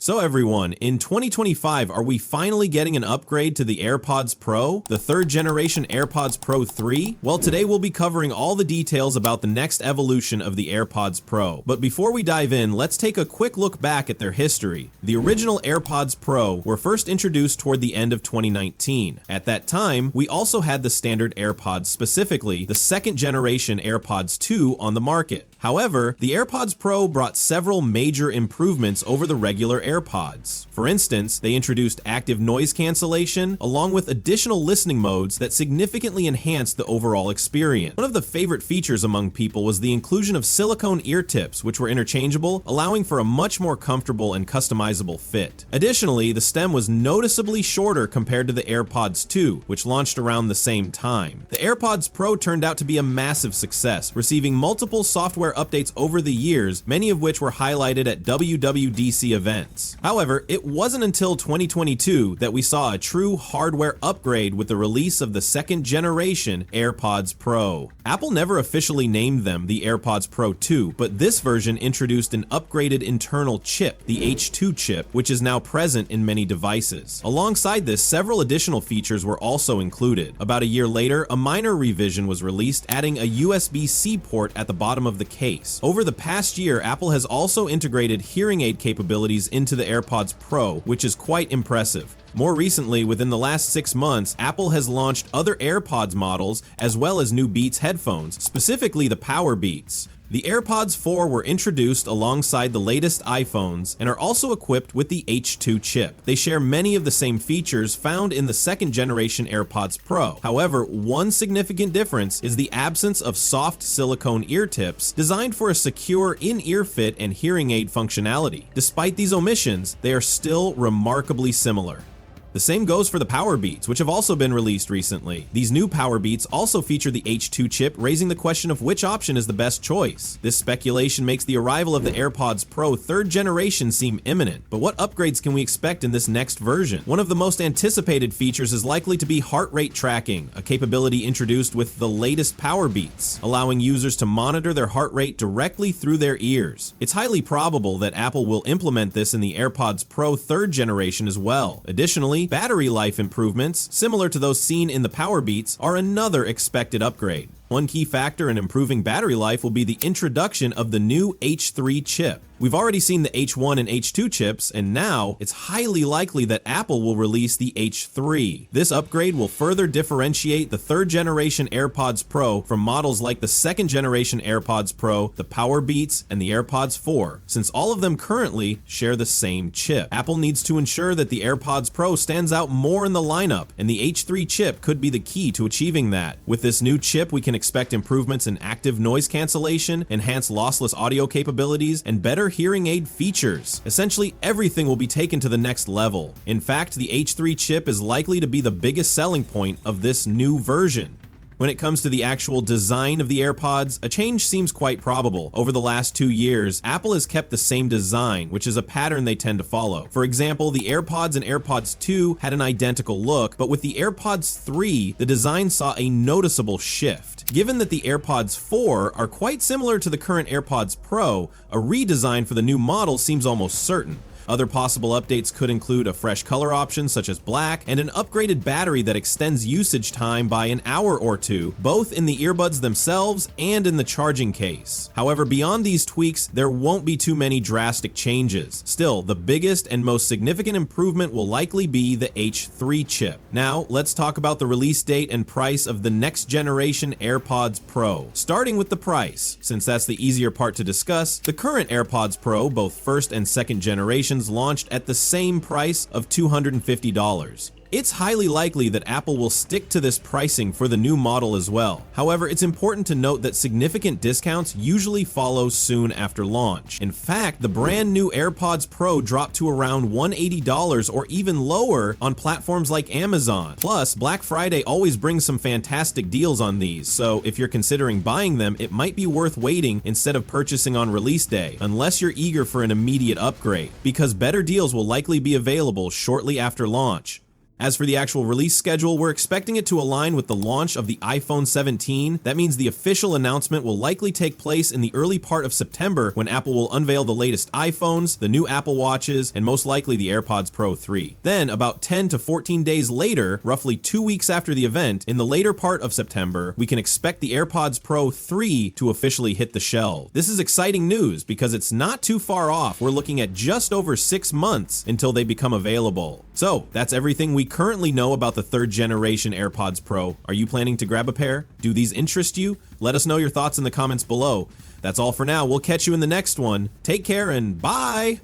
So everyone, in 2025, are we finally getting an upgrade to the AirPods Pro, the third generation AirPods Pro 3? Well, today we'll be covering all the details about the next evolution of the AirPods Pro. But before we dive in, let's take a quick look back at their history. The original AirPods Pro were first introduced toward the end of 2019. At that time, we also had the standard AirPods, specifically the second generation AirPods 2 on the market. However, the AirPods Pro brought several major improvements over the regular AirPods. For instance, they introduced active noise cancellation, along with additional listening modes that significantly enhanced the overall experience. One of the favorite features among people was the inclusion of silicone ear tips, which were interchangeable, allowing for a much more comfortable and customizable fit. Additionally, the stem was noticeably shorter compared to the AirPods 2, which launched around the same time. The AirPods Pro turned out to be a massive success, receiving multiple software updates over the years, many of which were highlighted at WWDC events. However, it wasn't until 2022 that we saw a true hardware upgrade with the release of the second generation AirPods Pro. Apple never officially named them the AirPods Pro 2, but this version introduced an upgraded internal chip, the H2 chip, which is now present in many devices. Alongside this, several additional features were also included. About a year later, a minor revision was released, adding a USB-C port at the bottom of the case. Over the past year, Apple has also integrated hearing aid capabilities into the AirPods Pro, which is quite impressive. More recently, within the last 6 months, Apple has launched other AirPods models as well as new Beats headphones, specifically the Power Beats. The AirPods 4 were introduced alongside the latest iPhones and are also equipped with the H2 chip. They share many of the same features found in the second generation AirPods Pro. However, one significant difference is the absence of soft silicone ear tips designed for a secure in-ear fit and hearing aid functionality. Despite these omissions, they are still remarkably similar. The same goes for the Power Beats, which have also been released recently. These new Power Beats also feature the H2 chip, raising the question of which option is the best choice. This speculation makes the arrival of the AirPods Pro 3rd generation seem imminent, but what upgrades can we expect in this next version? One of the most anticipated features is likely to be heart rate tracking, a capability introduced with the latest Power Beats, allowing users to monitor their heart rate directly through their ears. It's highly probable that Apple will implement this in the AirPods Pro 3rd generation as well. Additionally, battery life improvements, similar to those seen in the Power Beats, are another expected upgrade. One key factor in improving battery life will be the introduction of the new H3 chip. We've already seen the H1 and H2 chips, and now it's highly likely that Apple will release the H3. This upgrade will further differentiate the third generation AirPods Pro from models like the second generation AirPods Pro, the Power Beats, and the AirPods 4, since all of them currently share the same chip. Apple needs to ensure that the AirPods Pro stands out more in the lineup, and the H3 chip could be the key to achieving that. With this new chip, we can expect improvements in active noise cancellation, enhanced lossless audio capabilities, and better hearing aid features. Essentially, everything will be taken to the next level. In fact, the H3 chip is likely to be the biggest selling point of this new version. When it comes to the actual design of the AirPods, a change seems quite probable. Over the last 2 years, Apple has kept the same design, which is a pattern they tend to follow. For example, the AirPods and AirPods 2 had an identical look, but with the AirPods 3, the design saw a noticeable shift. Given that the AirPods 4 are quite similar to the current AirPods Pro, a redesign for the new model seems almost certain. Other possible updates could include a fresh color option such as black and an upgraded battery that extends usage time by an hour or two, both in the earbuds themselves and in the charging case. However, beyond these tweaks, there won't be too many drastic changes. Still, the biggest and most significant improvement will likely be the H3 chip. Now, let's talk about the release date and price of the next generation AirPods Pro. Starting with the price, since that's the easier part to discuss, the current AirPods Pro, both first and second generations, launched at the same price of $250. It's highly likely that Apple will stick to this pricing for the new model as well. However, it's important to note that significant discounts usually follow soon after launch. In fact, the brand new AirPods Pro dropped to around $180 or even lower on platforms like Amazon. Plus, Black Friday always brings some fantastic deals on these, so if you're considering buying them, it might be worth waiting instead of purchasing on release day, unless you're eager for an immediate upgrade, because better deals will likely be available shortly after launch. As for the actual release schedule, we're expecting it to align with the launch of the iPhone 17. That means the official announcement will likely take place in the early part of September, when Apple will unveil the latest iPhones, the new Apple Watches, and most likely the AirPods Pro 3. Then, about 10 to 14 days later, roughly 2 weeks after the event, in the later part of September, we can expect the AirPods Pro 3 to officially hit the shelves. This is exciting news because it's not too far off. We're looking at just over 6 months until they become available. So, that's everything we currently know about the 3rd generation AirPods Pro. Are you planning to grab a pair? Do these interest you? Let us know your thoughts in the comments below. That's all for now. We'll catch you in the next one. Take care and bye!